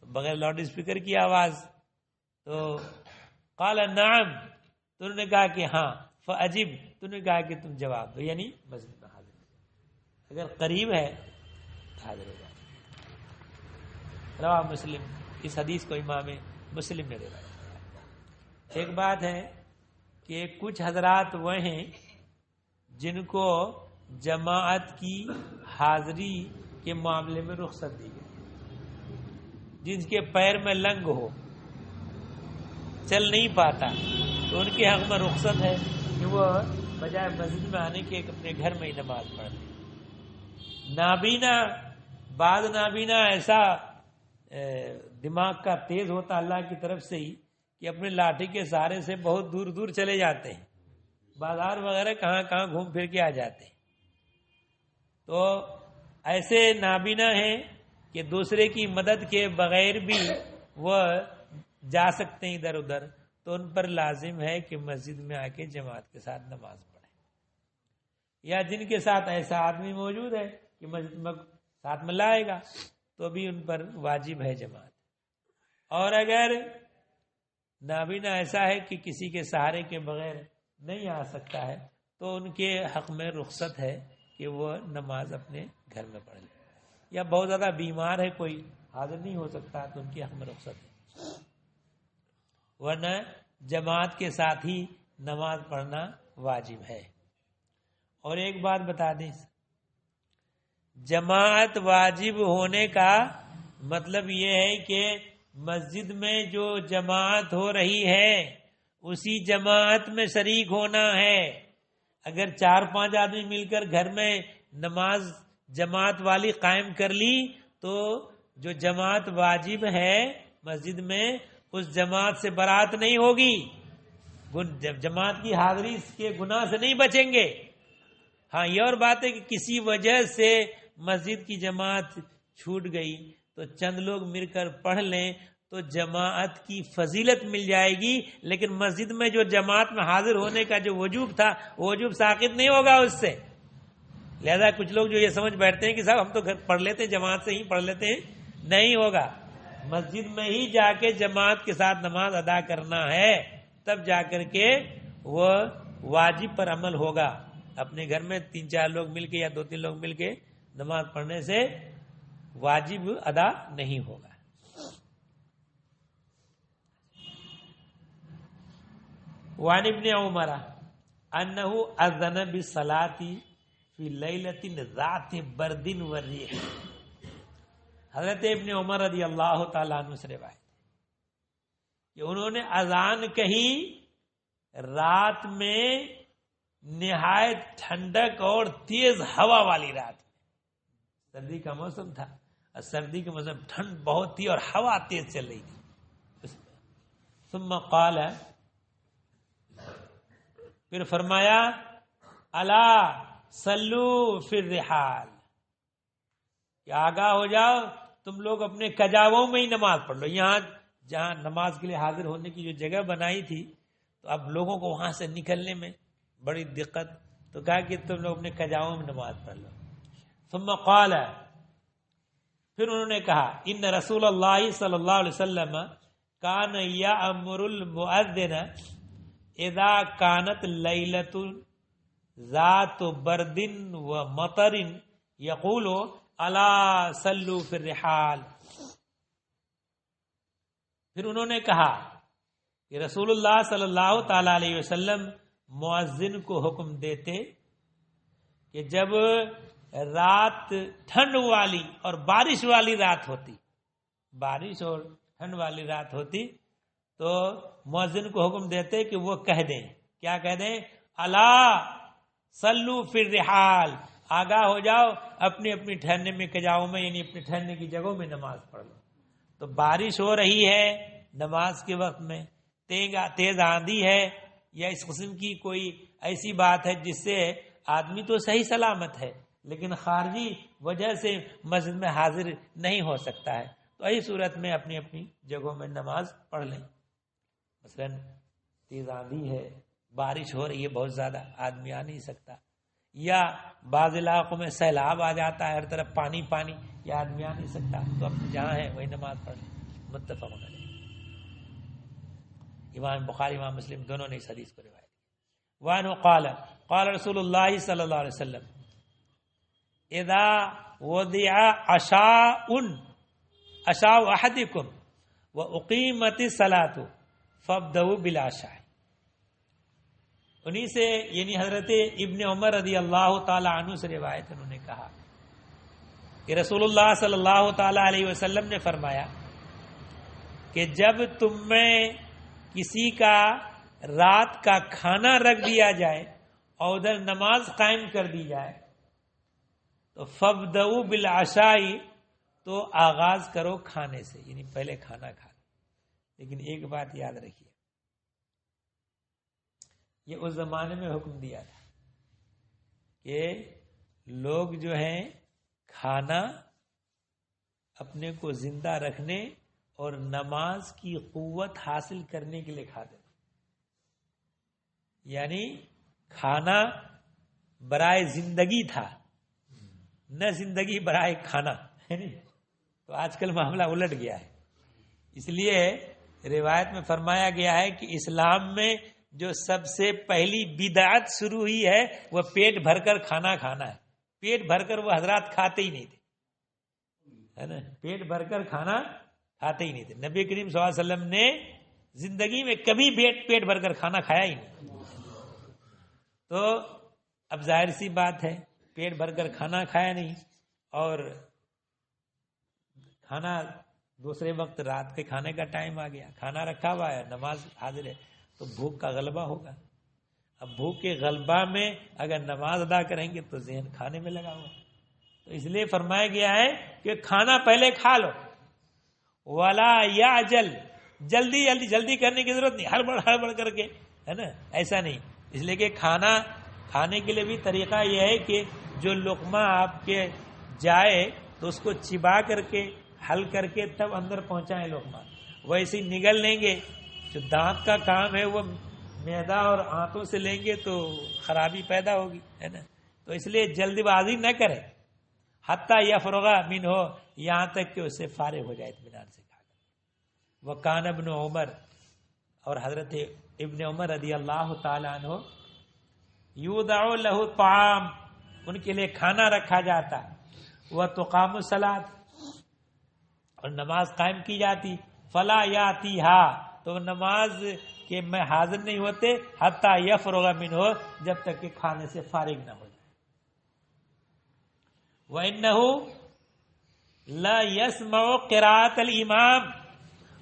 بغیر لاؤڈ اسپیکر کی آواز. تو قال نعم، تو انہوں نے کہا کہ ہاں. فاجب، تو انہوں نے کہا کہ تم جواب دو، یعنی مسجد میں حاضر ہو، اگر قریب ہے تو حاضر ہو جائے. رواہ مسلم، اس حدیث کو امام مسلم نے روایت کیا. ایک بات ہے کہ کچھ حضرات وہ ہیں جن کو جماعت کی حاضری کے معاملے میں رخصت دی گئی، جن کے پیر میں لنگ ہو، چل نہیں پاتا، تو ان کے حق میں رخصت ہے کہ وہ بجائے مسجد میں آنے کے اپنے گھر میں ہی نماز پڑھ لیں. نابینا، بعض نابینا ایسا دماغ کا تیز ہوتا اللہ کی طرف سے ہی کہ اپنے لاٹھی کے سہارے سے بہت دور دور چلے جاتے ہیں، بازار وغیرہ کہاں کہاں گھوم پھر کے آ جاتے ہیں. تو ایسے نابینا ہیں کہ دوسرے کی مدد کے بغیر بھی وہ جا سکتے ہیں ادھر ادھر، تو ان پر لازم ہے کہ مسجد میں آ کے جماعت کے ساتھ نماز پڑھیں. یا جن کے ساتھ ایسا آدمی موجود ہے کہ مسجد میں ساتھ میں لائے گا تو بھی ان پر واجب ہے جماعت. اور اگر نابینا ایسا ہے کہ کسی کے سہارے کے بغیر نہیں آ سکتا ہے تو ان کے حق میں رخصت ہے کہ وہ نماز اپنے گھر میں پڑھ لے. یا بہت زیادہ بیمار ہے، کوئی حاضر نہیں ہو سکتا، تو ان کے حق میں رخصت ہے. ورنہ جماعت کے ساتھ ہی نماز پڑھنا واجب ہے. اور ایک بات بتا دیں، جماعت واجب ہونے کا مطلب یہ ہے کہ مسجد میں جو جماعت ہو رہی ہے اسی جماعت میں شریک ہونا ہے. اگر 4-5 آدمی مل کر گھر میں نماز جماعت والی قائم کر لی تو جو جماعت واجب ہے مسجد میں اس جماعت سے برات نہیں ہوگی، جماعت کی حاضری کے گناہ سے نہیں بچیں گے۔ ہاں یہ اور بات ہے کہ کسی وجہ سے مسجد کی جماعت چھوٹ گئی تو چند لوگ مل کر پڑھ لیں تو جماعت کی فضیلت مل جائے گی، لیکن مسجد میں جو جماعت میں حاضر ہونے کا جو وجوب تھا وہ وجوب ساقط نہیں ہوگا اس سے۔ لہذا کچھ لوگ جو یہ سمجھ بیٹھتے ہیں کہ صاحب ہم تو گھر پڑھ لیتے ہیں، جماعت سے ہی پڑھ لیتے ہیں، نہیں ہوگا۔ مسجد میں ہی جا کے جماعت کے ساتھ نماز ادا کرنا ہے، تب جا کر کے وہ واجب پر عمل ہوگا۔ اپنے گھر میں 3-4 لوگ مل کے یا 2-3 لوگ مل کے نماز پڑھنے سے واجب ادا نہیں ہوگا۔ وعن ابن عمر انه اذن بالصلاة فی لیلۃ ذات برد وریح۔ حضرت ابن عمر رضی اللہ تعالیٰ عنہ سے روایت ہے کہ انہوں نے اذان کہی رات میں نہایت ٹھنڈک اور تیز ہوا والی رات میں، سردی کا موسم تھا اور سردی کے موسم ٹھنڈ بہت تھی اور ہوا تیز چل رہی تھی اس میں۔ ثم قال، پھر فرمایا الا صلو فی الرحال، کہ آگاہ ہو جاؤ تم لوگ اپنے کجاووں میں ہی نماز پڑھ لو۔ یہاں جہاں نماز کے لیے حاضر ہونے کی جو جگہ بنائی تھی تو اب لوگوں کو وہاں سے نکلنے میں بڑی دقت، تو کہا کہ تم لوگ اپنے کجاووں میں نماز پڑھ لو۔ ثم قال، پھر انہوں نے کہا ان رسول اللہ صلی اللہ علیہ وسلم کان یأمر المؤذن اذا کانت لیلۃ ذات برد و مطر یقول الا صلو فی الرحال۔ پھر انہوں نے کہا کہ رسول اللہ صلی اللہ تعالی علیہ وسلم مؤذن کو حکم دیتے کہ جب رات ٹھنڈ والی اور بارش والی رات ہوتی، بارش اور ٹھنڈ والی رات ہوتی تو مؤذن کو حکم دیتے کہ وہ کہہ دیں، کیا کہہ دیں؟ الا صلو فی الرحال، آگاہ ہو جاؤ اپنی اپنی ٹھہرنے میں کجاؤں میں، یعنی اپنی ٹھہرنے کی جگہوں میں نماز پڑھ لو۔ تو بارش ہو رہی ہے نماز کے وقت میں، تیز آندھی ہے یا اس قسم کی کوئی ایسی بات ہے جس سے آدمی تو صحیح سلامت ہے لیکن خارجی وجہ سے مسجد میں حاضر نہیں ہو سکتا ہے، تو ایسی صورت میں اپنی اپنی جگہوں میں نماز پڑھ لیں۔ مثلا تیز آندھی ہے، بارش ہو رہی ہے بہت زیادہ، آدمی آ نہیں سکتا، یا بعض علاقوں میں سیلاب آ جاتا ہے، ہر طرف پانی پانی، یا آدمی آ نہیں سکتا، تو اب جہاں ہے وہی نماز پڑھ لیں۔ متفق علیہ، امام بخاری امام مسلم دونوں نے اس حدیث کو روایت کی۔ وعنہ قال قال رسول اللہ صلی اللہ علیہ وسلم اذا وضع عشاء احدکم واقیمت الصلاۃ فابدؤوا بالعشاء۔ انہی سے یعنی حضرت ابن عمر رضی اللہ تعالی عنہ سے روایت، انہوں نے کہا کہ رسول اللہ صلی اللہ تعالی علیہ وسلم نے فرمایا کہ جب تم میں کسی کا رات کا کھانا رکھ دیا جائے اور ادھر نماز قائم کر دی جائے تو فابدؤوا بالعشاء، تو آغاز کرو کھانے سے، یعنی پہلے کھانا کھا لو۔ لیکن ایک بات یاد رکھیے، یہ اس زمانے میں حکم دیا تھا کہ لوگ جو ہیں کھانا اپنے کو زندہ رکھنے اور نماز کی قوت حاصل کرنے کے لیے کھاتے ہیں، یعنی کھانا برائے زندگی تھا، نہ زندگی برائے کھانا، تو آج کل معاملہ الٹ گیا ہے۔ اس لیے روایت میں فرمایا گیا ہے کہ اسلام میں جو سب سے پہلی بدعت شروع ہوئی ہے وہ پیٹ بھر کر کھانا کھانا ہے۔ پیٹ بھر کر وہ حضرات کھاتے ہی نہیں تھے، ہے نا، پیٹ بھر کر کھانا کھاتے ہی نہیں تھے۔ نبی کریم صلی اللہ علیہ وسلم نے زندگی میں کبھی پیٹ بھر کر کھانا کھایا ہی نہیں۔ تو اب ظاہر سی بات ہے پیٹ بھر کر کھانا کھایا نہیں اور کھانا دوسرے وقت رات کے کھانے کا ٹائم آ گیا، کھانا رکھا ہوا ہے، نماز حاضر ہے، تو بھوک کا غلبہ ہوگا۔ اب بھوک کے غلبہ میں اگر نماز ادا کریں گے تو ذہن کھانے میں لگا ہوا، تو اس لیے فرمایا گیا ہے کہ کھانا پہلے کھا لو، ولا یعجل، جلدی کرنے کی ضرورت نہیں، ہڑبڑ کر کے، ہے نا، ایسا نہیں. اس لیے کہ کھانا کھانے کے لیے بھی طریقہ یہ ہے کہ جو لقمہ آپ کے جائے تو اس کو چبا کر کے حل کر کے تب اندر پہنچائیں لقمہ. ویسے ہی نگل لیں گے، جو دانت کا کام ہے وہ معدہ اور آنتوں سے لیں گے تو خرابی پیدا ہوگی، ہے نا. تو اس لیے جلدی بازی نہ کرے، حتیٰ یفرغ منہ، یہاں تک کہ اسے فارغ ہو جائے اطمینان سے کھا کر. وکان ابن عمر، اور حضرت ابن عمر رضی اللہ تعالی عنہ، یودع لہ الطعام، ان کے لیے کھانا رکھا جاتا، وتقام الصلاۃ، اور نماز قائم کی جاتی، فلا یاتیہا، تو نماز کے میں حاضر نہیں ہوتے، حتیٰ یفرغ منہ، جب تک کہ کھانے سے فارغ نہ ہو جائے. وَإِنَّهُ لَا يَسْمَعُ قِرَاءَةَ الْإِمَامِ،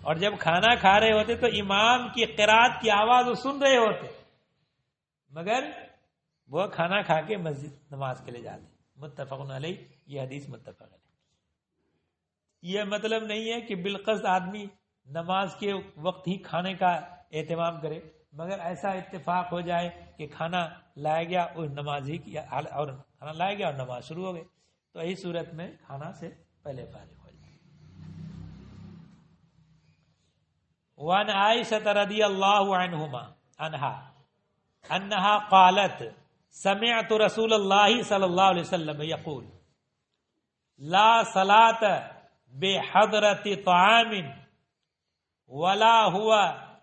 اور جب کھانا کھا رہے ہوتے تو امام کی قرات کی آواز وہ سن رہے ہوتے، مگر وہ کھانا کھا کے مسجد نماز کے لیے جاتے. متفق علیہ، یہ حدیث متفق علیہ. یہ مطلب نہیں ہے کہ بالقصد آدمی نماز کے وقت ہی کھانے کا اہتمام کرے، مگر ایسا اتفاق ہو جائے کہ کھانا لایا گیا اور نماز ہی کی، اور کھانا لایا گیا اور نماز شروع ہو گئی، تو یہی صورت میں کھانا سے پہلے فارغ ہو جائے. وعن عائشہ رضی اللہ عنہا انہا قالت سمعت رسول اللہ صلی اللہ علیہ وسلم یقول لا صلاة بحضرت طعام ولا هو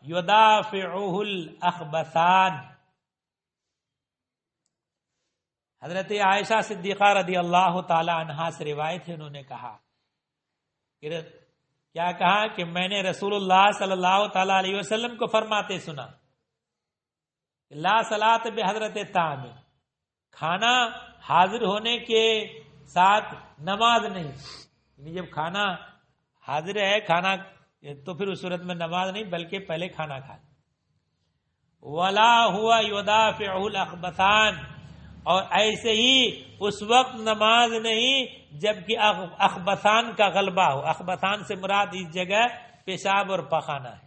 یدافعه الاخبثان. حضرت عائشہ صدیقہ رضی اللہ تعالی عنہا سے روایت ہے، انہوں نے کہا کہ کیا کہا کہ میں نے رسول اللہ صلی اللہ تعالی علیہ وسلم کو فرماتے سنا، لا صلاۃ بحضرت طعام، کھانا حاضر ہونے کے ساتھ نماز نہیں، یعنی جب کھانا حاضر ہے کھانا تو پھر اس صورت میں نماز نہیں بلکہ پہلے کھانا کھا. ولا ہوا یدافعہ الاخبثان، اور ایسے ہی اس وقت نماز نہیں جبکہ اخبثان کا غلبہ ہو. اخبثان سے مراد اس جگہ پیشاب اور پخانہ ہے،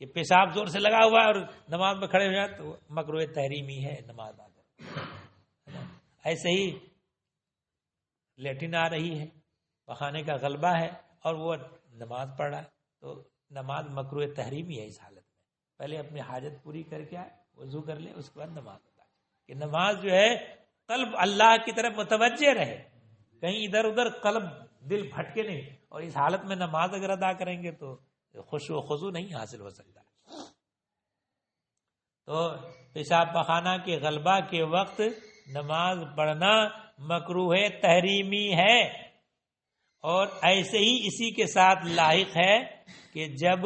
کہ پیشاب زور سے لگا ہوا ہے اور نماز میں کھڑے ہو جائے تو مکروہ تحریمی ہے نماز آ. ایسے ہی لیٹرین آ رہی ہے، پخانے کا غلبہ ہے اور وہ نماز پڑھ رہا ہے تو نماز مکروہ تحریمی ہے. اس حالت میں پہلے اپنی حاجت پوری کر کے آئے، وضو کر لے، اس کے بعد نماز ادا کہ نماز جو ہے قلب اللہ کی طرف متوجہ رہے، کہیں ادھر ادھر قلب دل بھٹکے نہیں. اور اس حالت میں نماز اگر ادا کریں گے تو خشوع و خضوع نہیں حاصل ہو سکتا. تو پیشاب پخانہ کے غلبہ کے وقت نماز پڑھنا مکروہ تحریمی ہے. اور ایسے ہی اسی کے ساتھ لاحق ہے کہ جب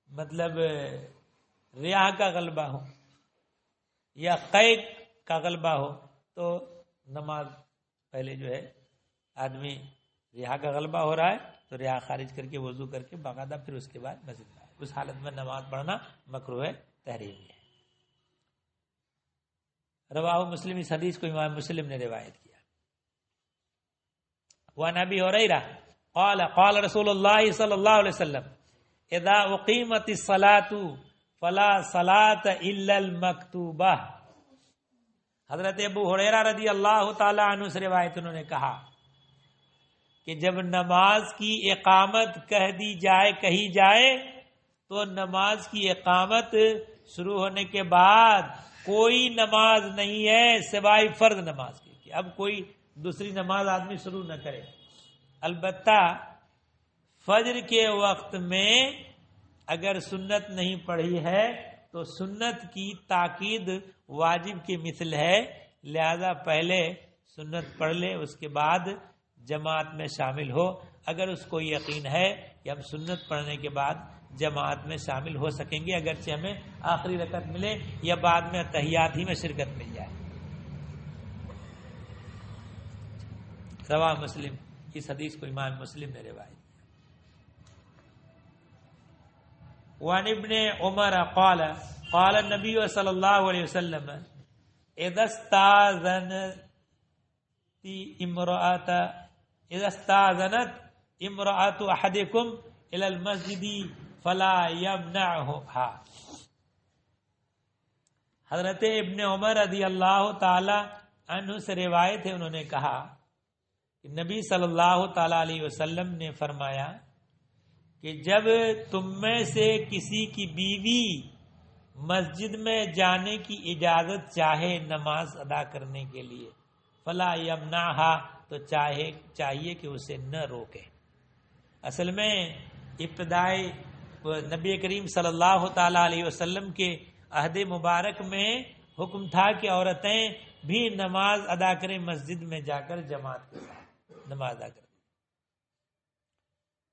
مطلب ریاح کا غلبہ ہو یا قید کا غلبہ ہو تو نماز پہلے جو ہے آدمی ریاح کا غلبہ ہو رہا ہے تو ریاح خارج کر کے وضو کر کے باقاعدہ پھر اس کے بعد مسجد میں آئے. اس حالت میں نماز پڑھنا مکروہ تحریمی ہے. رواہ مسلم، اس حدیث کو امام مسلم نے روایت کیا. وعن ابی ہریرہ قال قال رسول اللہ صلی اللہ علیہ وسلم اذا اقیمت الصلاة فلا صلاة الا المکتوبہ. حضرت ابو ہریرہ رضی اللہ تعالی عنہ سے روایت، انہوں نے کہا کہ جب نماز کی اقامت کہی جائے تو نماز کی اقامت شروع ہونے کے بعد کوئی نماز نہیں ہے سوائے فرض نماز کی، کہ اب کوئی دوسری نماز آدمی شروع نہ کرے. البتہ فجر کے وقت میں اگر سنت نہیں پڑھی ہے تو سنت کی تاکید واجب کی مثل ہے، لہذا پہلے سنت پڑھ لے، اس کے بعد جماعت میں شامل ہو. اگر اس کو یقین ہے کہ ہم سنت پڑھنے کے بعد جماعت میں شامل ہو سکیں گے، اگرچہ ہمیں آخری رکعت ملے یا بعد میں تحیات ہی میں شرکت مل جائے. رواہ مسلم، اس حدیث کو امام مسلم نے روایت کیا. وعن ابن عمر قال قال النبی صلی اللہ علیہ وسلم اذا استاذنت امرأة احدکم الى المسجد فلا یمنعها. حضرت ابن عمر رضی اللہ تعالی عنہ سے روایت ہے، انہوں نے کہا کہ نبی صلی اللہ تعالی علیہ وسلم نے فرمایا کہ جب تم میں سے کسی کی بیوی مسجد میں جانے کی اجازت چاہے نماز ادا کرنے کے لیے، فلا یمنعها، تو چاہیے کہ اسے نہ روکے. اصل میں ابتدائی نبی کریم صلی اللہ تعالی علیہ وسلم کے عہد مبارک میں حکم تھا کہ عورتیں بھی نماز ادا کریں، مسجد میں جا کر جماعت کے ساتھ نماز ادا کریں،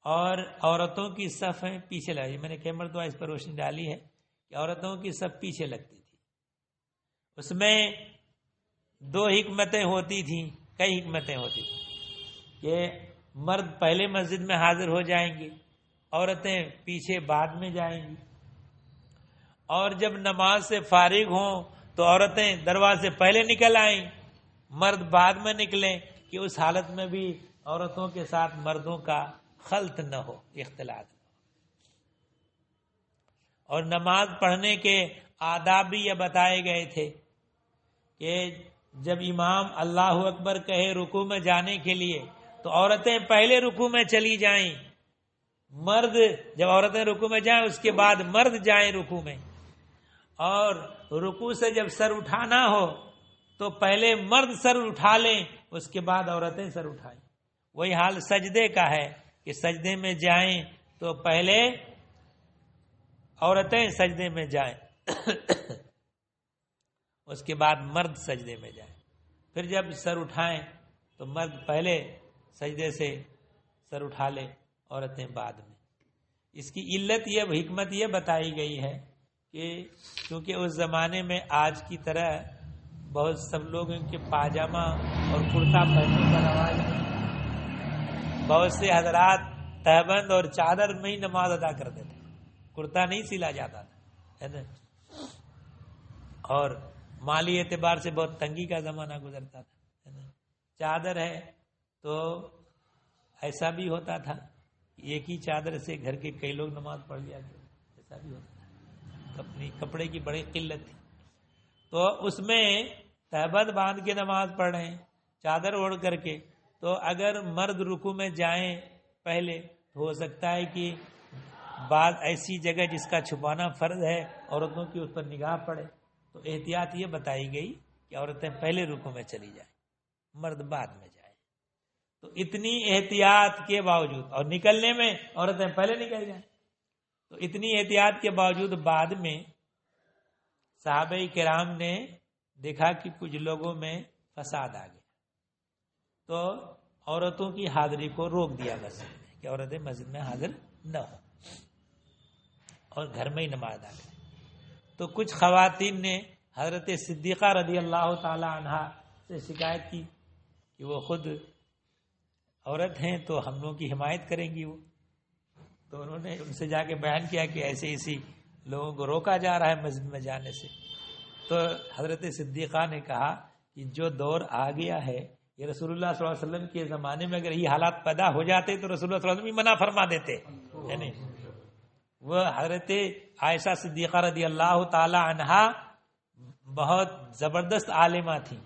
اور عورتوں کی صفیں پیچھے لگی. میں نے کئی مرتبہ اس پر روشنی ڈالی ہے کہ عورتوں کی صف پیچھے لگتی تھی. اس میں دو حکمتیں ہوتی تھیں، کئی حکمتیں ہوتی تھیں کہ مرد پہلے مسجد میں حاضر ہو جائیں گے، عورتیں پیچھے بعد میں جائیں گی، اور جب نماز سے فارغ ہوں تو عورتیں دروازے پہلے نکل آئیں، مرد بعد میں نکلیں، کہ اس حالت میں بھی عورتوں کے ساتھ مردوں کا خلط نہ ہو، اختلاط نہ ہو. اور نماز پڑھنے کے آداب بھی یہ بتائے گئے تھے کہ جب امام اللہ اکبر کہے رکوع میں جانے کے لیے تو عورتیں پہلے رکوع میں چلی جائیں، مرد جب عورتیں رکوع میں جائیں اس کے بعد مرد جائیں رکوع میں، اور رکوع سے جب سر اٹھانا ہو تو پہلے مرد سر اٹھا لیں، اس کے بعد عورتیں سر اٹھائیں. وہی حال سجدے کا ہے کہ سجدے میں جائیں تو پہلے عورتیں سجدے میں جائیں اس کے بعد مرد سجدے میں جائیں. پھر جب سر اٹھائیں تو مرد پہلے سجدے سے سر اٹھا لے، عورتیں بعد میں. اس کی علت یہ حکمت یہ بتائی گئی ہے کہ چونکہ اس زمانے میں آج کی طرح بہت سب لوگ ان کے پاجامہ اور کرتا پہننے کا رواج ہے. بہت سے حضرات تہبند اور چادر میں ہی نماز ادا کرتے تھے، کرتا نہیں سلا جاتا تھا، ہے نا. اور مالی اعتبار سے بہت تنگی کا زمانہ گزرتا تھا، ہے نا. چادر ہے تو ایسا بھی ہوتا تھا ایک ہی چادر سے گھر کے کئی لوگ نماز پڑھ لیا کرتے، ایسا بھی ہوتا تھا. اپنی کپڑے کی بڑی قلت تھی، تو اس میں تہبند باندھ کے نماز پڑھ رہے ہیں چادر اوڑھ کر کے، تو اگر مرد رکوع میں جائیں پہلے تو ہو سکتا ہے کہ بعض ایسی جگہ جس کا چھپانا فرض ہے عورتوں کی اس پر نگاہ پڑے، تو احتیاط یہ بتائی گئی کہ عورتیں پہلے رکوع میں چلی جائیں، مرد بعد میں جائیں. تو اتنی احتیاط کے باوجود، اور نکلنے میں عورتیں پہلے نکل جائیں، تو اتنی احتیاط کے باوجود بعد میں صحابہ کرام نے دیکھا کہ کچھ لوگوں میں فساد آ گیا، تو عورتوں کی حاضری کو روک دیا مسجد میں کہ عورتیں مسجد میں حاضر نہ ہوں اور گھر میں ہی نماز ادا کریں. تو کچھ خواتین نے حضرت صدیقہ رضی اللہ تعالی عنہا سے شکایت کی کہ وہ خود عورت ہیں تو ہم لوگوں کی حمایت کریں گی وہ. تو انہوں نے ان سے جا کے بیان کیا کہ ایسے اسی لوگوں کو روکا جا رہا ہے مسجد میں جانے سے. تو حضرت صدیقہ نے کہا کہ جو دور آ گیا ہے یہ رسول اللہ صلی اللہ علیہ وسلم کے زمانے میں اگر یہ حالات پیدا ہو جاتے تو رسول اللہ صلی اللہ علیہ وسلم منع فرما دیتے، یعنی وہ حضرت عائشہ صدیقہ رضی اللہ تعالی عنہا بہت زبردست عالمہ تھیں،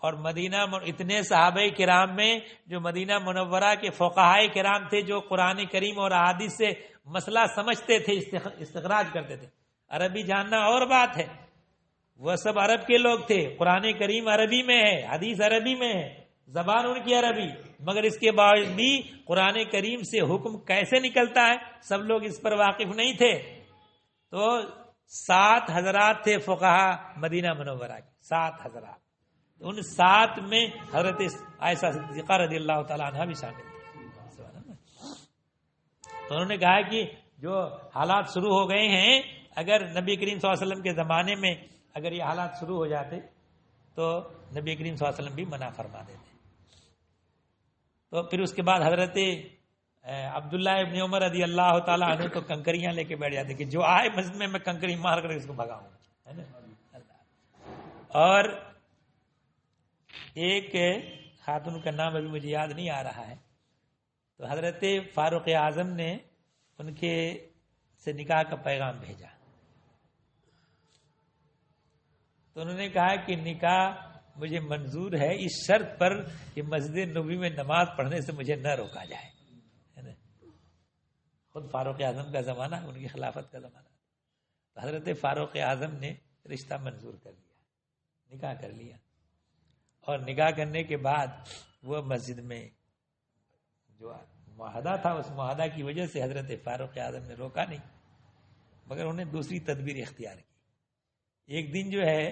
اور مدینہ اتنے صحابہ کرام میں جو مدینہ منورہ کے فقہائے کرام تھے جو قرآن کریم اور احادیث سے مسئلہ سمجھتے تھے، استخراج کرتے تھے. عربی جاننا اور بات ہے، وہ سب عرب کے لوگ تھے، قرآن کریم عربی میں ہے، حدیث عربی میں ہے، زبان ان کی عربی، مگر اس کے باوجود بھی قرآن کریم سے حکم کیسے نکلتا ہے سب لوگ اس پر واقف نہیں تھے. تو 7 حضرات تھے فقہا مدینہ منورہ کے، 7 حضرات، ان 7 میں حضرت عائشہ صدیقہ رضی اللہ تعالیٰ عنہ بھی شامل تھے. تو انہوں نے کہا کہ جو حالات شروع ہو گئے ہیں، اگر نبی کریم صلی اللہ علیہ وسلم کے زمانے میں اگر یہ حالات شروع ہو جاتے تو نبی کریم صلی اللہ علیہ وسلم بھی منع فرما دیتے. تو پھر اس کے بعد حضرت عبداللہ ابن عمر رضی اللہ تعالیٰ عنہ تو کنکریاں لے کے بیٹھ جاتے کہ جو آئے مسجد میں کنکری مار کر اس کو بھگاؤں، ہے نا. اور ایک خاتون کا نام ابھی مجھے یاد نہیں آ رہا ہے، تو حضرت فاروق اعظم نے ان کے سے نکاح کا پیغام بھیجا، تو انہوں نے کہا کہ نکاح مجھے منظور ہے اس شرط پر کہ مسجد نبوی میں نماز پڑھنے سے مجھے نہ روکا جائے. خود فاروق اعظم کا زمانہ، ان کی خلافت کا زمانہ. تو حضرت فاروق اعظم نے رشتہ منظور کر لیا، نکاح کر لیا، اور نکاح کرنے کے بعد وہ مسجد میں جو معاہدہ تھا اس معاہدہ کی وجہ سے حضرت فاروق اعظم نے روکا نہیں، مگر انہیں دوسری تدبیر اختیار کی. ایک دن جو ہے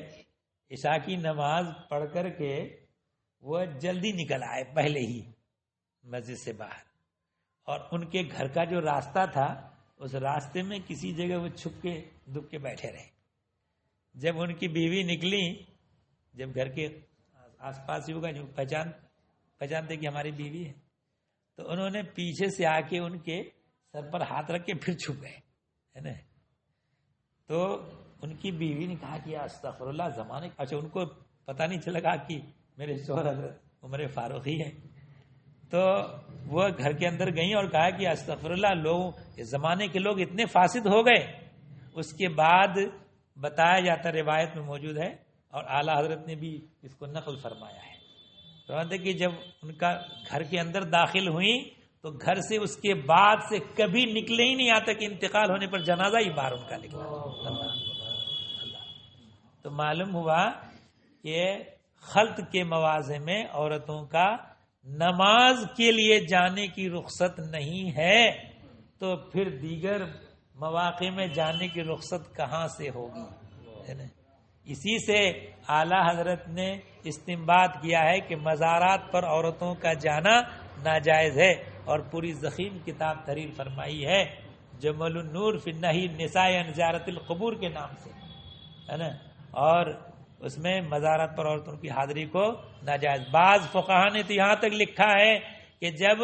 عشاء کی نماز پڑھ کر کے وہ جلدی نکل آئے پہلے ہی مسجد سے باہر، اور ان کے گھر کا جو راستہ تھا اس راستے میں کسی جگہ وہ چھپ کے دب کے بیٹھے رہے. جب ان کی بیوی نکلی، جب گھر کے آس پاس ہی ہوگا جو پہچانتے کہ ہماری بیوی ہے، تو انہوں نے پیچھے سے آ کے ان کے سر پر ہاتھ رکھ کے پھر چھپ گئے، ہے نا. تو ان کی بیوی نے کہا کہ استغفر اللہ، زمانے اچھا ان کو پتہ نہیں چلا کہ میرے شوہر حضرت عمر فاروق ہی ہے. تو وہ گھر کے اندر گئیں اور کہا کہ استغفر اللہ، لوگ اس زمانے کے لوگ اتنے فاسد ہو گئے. اس کے بعد بتایا جاتا روایت میں موجود ہے اور اعلیٰ حضرت نے بھی اس کو نقل فرمایا ہے، تو کہ جب ان کا گھر کے اندر داخل ہوئی تو گھر سے اس کے بعد سے کبھی نکلے ہی نہیں، آتا کہ انتقال ہونے پر جنازہ ہی باہر ان کا نکلا. تو معلوم ہوا کہ خلط کے مواضع میں عورتوں کا نماز کے لیے جانے کی رخصت نہیں ہے، تو پھر دیگر مواقع میں جانے کی رخصت کہاں سے ہوگی، ہے نا. اسی سے اعلیٰ حضرت نے استنباط کیا ہے کہ مزارات پر عورتوں کا جانا ناجائز ہے، اور پوری ضخیم کتاب تحریر فرمائی ہے جمل النور فی النہی النساء عن زیارت القبور کے نام سے، ہے نا. اور اس میں مزارات پر عورتوں کی حاضری کو ناجائز. بعض فقہا نے تو یہاں تک لکھا ہے کہ جب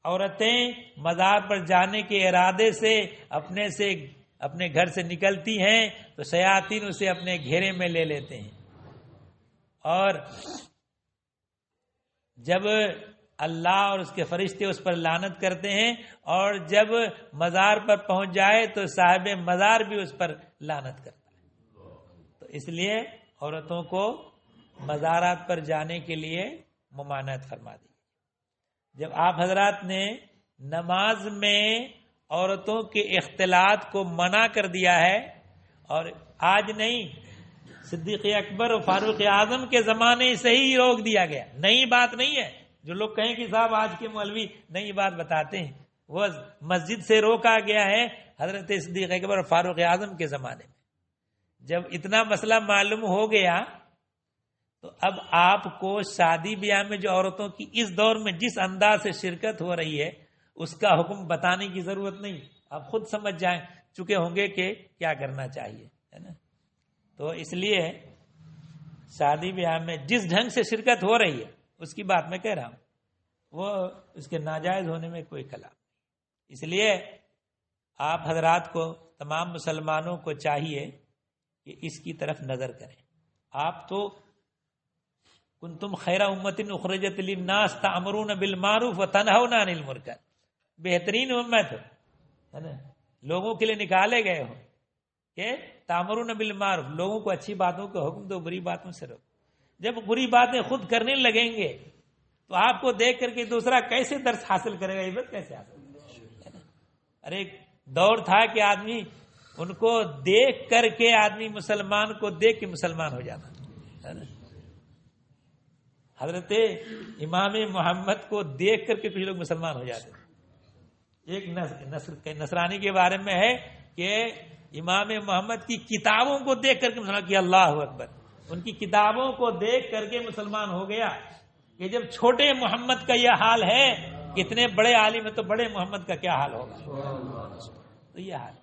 عورتیں مزار پر جانے کے ارادے سے اپنے گھر سے نکلتی ہیں تو شیاطین اسے اپنے گھیرے میں لے لیتے ہیں، اور جب اللہ اور اس کے فرشتے اس پر لعنت کرتے ہیں، اور جب مزار پر پہنچ جائے تو صاحب مزار بھی اس پر لعنت کرتا ہے. تو اس لیے عورتوں کو مزارات پر جانے کے لیے ممانعت فرما دی. جب آپ حضرات نے نماز میں عورتوں کے اختلاط کو منع کر دیا ہے، اور آج نہیں، صدیق اکبر اور فاروق اعظم کے زمانے سے ہی روک دیا گیا، نئی بات نہیں ہے. جو لوگ کہیں کہ صاحب آج کے مولوی نئی بات بتاتے ہیں، وہ مسجد سے روکا گیا ہے حضرت صدیق اکبر اور فاروق اعظم کے زمانے میں. جب اتنا مسئلہ معلوم ہو گیا تو اب آپ کو شادی بیاہ میں جو عورتوں کی اس دور میں جس انداز سے شرکت ہو رہی ہے اس کا حکم بتانے کی ضرورت نہیں، آپ خود سمجھ جائیں چکے ہوں گے کہ کیا کرنا چاہیے، ہے نا. تو اس لیے شادی بیاہ میں جس ڈھنگ سے شرکت ہو رہی ہے اس کی بات میں کہہ رہا ہوں، وہ اس کے ناجائز ہونے میں کوئی کلام نہیں. اس لیے آپ حضرات کو، تمام مسلمانوں کو چاہیے کہ اس کی طرف نظر کریں. آپ تو کنتم خیر امت اخرجت للناس تأمرون بالمعروف وتنہون عن المنکر، بہترین امت ہے نا، لوگوں کے لیے نکالے گئے ہو کہ تأمرون بالمعروف، لوگوں کو اچھی باتوں کا حکم دو، بری باتوں سے روکو. جب بری باتیں خود کرنے لگیں گے تو آپ کو دیکھ کر کے دوسرا کیسے درس حاصل کرے گا، عبرت کیسے حاصل کرے گا. ارے ایک دور تھا کہ آدمی ان کو دیکھ کر کے، آدمی مسلمان کو دیکھ کے مسلمان ہو جاتا ہے نا. حضرت امام محمد کو دیکھ کر کے کچھ لوگ مسلمان ہو جاتے ہیں. ایک نصرانی کے بارے میں ہے کہ امام محمد کی کتابوں کو دیکھ کر کے مسلمان کیا، اللہ اکبر، ان کی کتابوں کو دیکھ کر کے مسلمان ہو گیا. کہ جب چھوٹے محمد کا یہ حال ہے، اتنے بڑے عالم ہے تو بڑے محمد کا کیا حال ہوگا. تو یہ حال،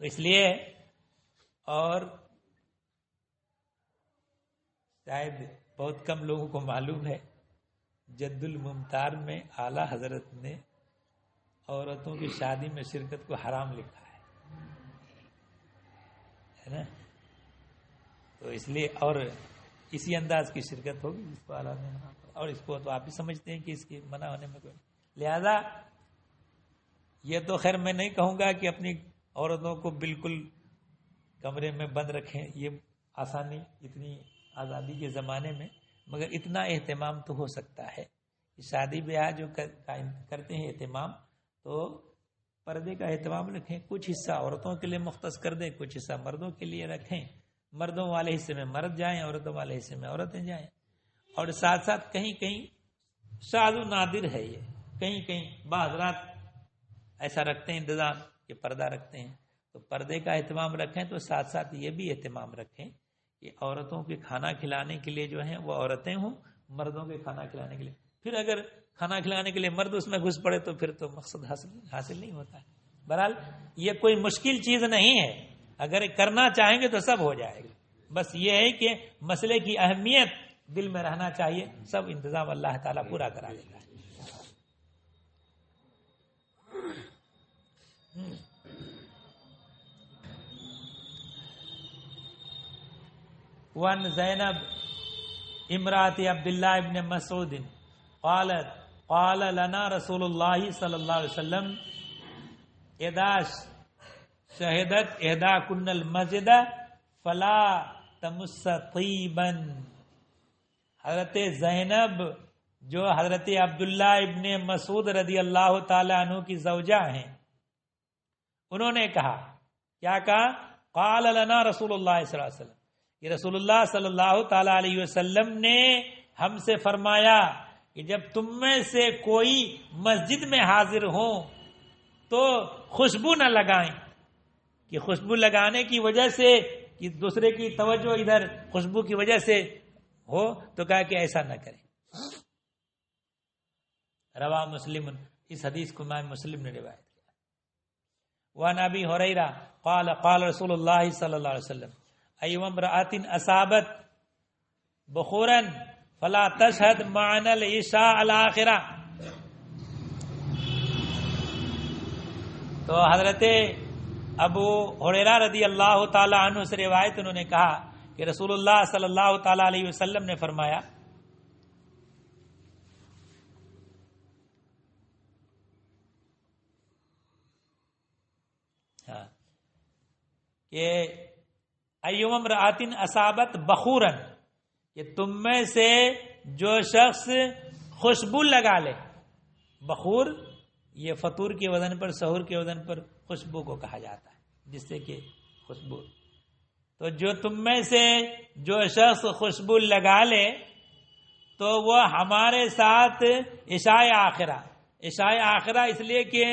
تو اس لیے، اور شاید بہت کم لوگوں کو معلوم ہے جد الممتار میں اعلیٰ حضرت نے عورتوں کی شادی میں شرکت کو حرام لکھا ہے نا. تو اس لیے اور اسی انداز کی شرکت ہوگی جس کو اعلیٰ نے منع کیا. اور اس کو تو آپ بھی سمجھتے ہیں کہ اس کے منع ہونے میں کوئی, لہذا یہ تو خیر میں نہیں کہوں گا کہ اپنی عورتوں کو بالکل کمرے میں بند رکھیں, یہ آسانی اتنی آزادی کے زمانے میں, مگر اتنا اہتمام تو ہو سکتا ہے کہ شادی بیاہ جو کرتے ہیں اہتمام, تو پردے کا اہتمام رکھیں. کچھ حصہ عورتوں کے لیے مختص کر دیں, کچھ حصہ مردوں کے لیے رکھیں. مردوں والے حصے میں مرد جائیں, عورتوں والے حصے میں عورتیں جائیں. اور ساتھ ساتھ کہیں کہیں شاذ و نادر ہے یہ, کہیں کہیں بعض رات ایسا رکھتے ہیں انتظام کہ پردہ رکھتے ہیں. تو پردے کا اہتمام رکھیں, تو ساتھ ساتھ یہ بھی اہتمام رکھیں کہ عورتوں کے کھانا کھلانے کے لیے جو ہیں وہ عورتیں ہوں, مردوں کے کھانا کھلانے کے لیے. پھر اگر کھانا کھلانے کے لیے مرد اس میں گھس پڑے تو پھر تو مقصد حاصل نہیں ہوتا ہے. بہرحال یہ کوئی مشکل چیز نہیں ہے, اگر کرنا چاہیں گے تو سب ہو جائے گا. بس یہ ہے کہ مسئلے کی اہمیت دل میں رہنا چاہیے, سب انتظام اللہ تعالیٰ پورا کرا دیتا ہے. وان زینب امرات عبداللہ ابن مسعود قالت قال لنا رسول اللہ صلی اللہ علیہ وسلم اذا شہدت احداکن المسجد فلا تمس طیبا. حضرت زینب جو حضرت عبداللہ ابن مسعود رضی اللہ تعالی عنہ کی زوجہ ہیں, انہوں نے کہا, کیا کہا؟ قال لنا رسول اللہ صلی اللہ علیہ وسلم, کہ رسول اللہ صلی اللہ تعالی علیہ وسلم نے ہم سے فرمایا کہ جب تم میں سے کوئی مسجد میں حاضر ہوں تو خوشبو نہ لگائیں, کہ خوشبو لگانے کی وجہ سے کہ دوسرے کی توجہ ادھر خوشبو کی وجہ سے ہو, تو کہا کہ ایسا نہ کریں. رواہ مسلم, اس حدیث کو امام مسلم نے روایت کیا. وعن ابی ہریرہ قال قال رسول اللہ صلی اللہ علیہ وسلم ایو امرأۃ اصابت بخورا فلا تشہد معنا العشاء الاخرہ. تو حضرت ابو ہریرہ رضی اللہ تعالی عنہ سے روایت, انہوں نے کہا کہ رسول اللہ صلی اللہ تعالی علیہ وسلم نے فرمایا کہ ایوم امرأۃ اصابت بخورا, کہ تم میں سے جو شخص خوشبو لگا لے. بخور یہ فطور کے وزن پر, سحور کے وزن پر خوشبو کو کہا جاتا ہے, جس سے کہ خوشبو. تو جو تم میں سے جو شخص خوشبو لگا لے تو وہ ہمارے ساتھ عشاء آخرہ. عشاء آخرہ اس لیے کہ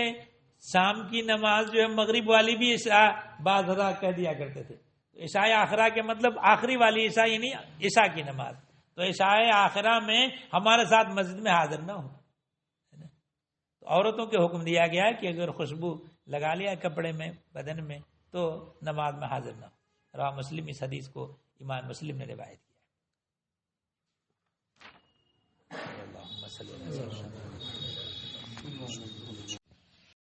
شام کی نماز جو ہے مغرب والی بھی عشاء بعض حضرات کہہ دیا کرتے تھے. عشاء آخرہ کے مطلب آخری والی عشاء, یعنی عشاء کی نماز. تو عشاء آخرہ میں ہمارے ساتھ مسجد میں حاضر نہ ہو. تو عورتوں کے حکم دیا گیا کہ اگر خوشبو لگا لیا کپڑے میں, بدن میں, تو نماز میں حاضر نہ ہو. رواہ مسلم, اس حدیث کو امام مسلم نے روایت کیا.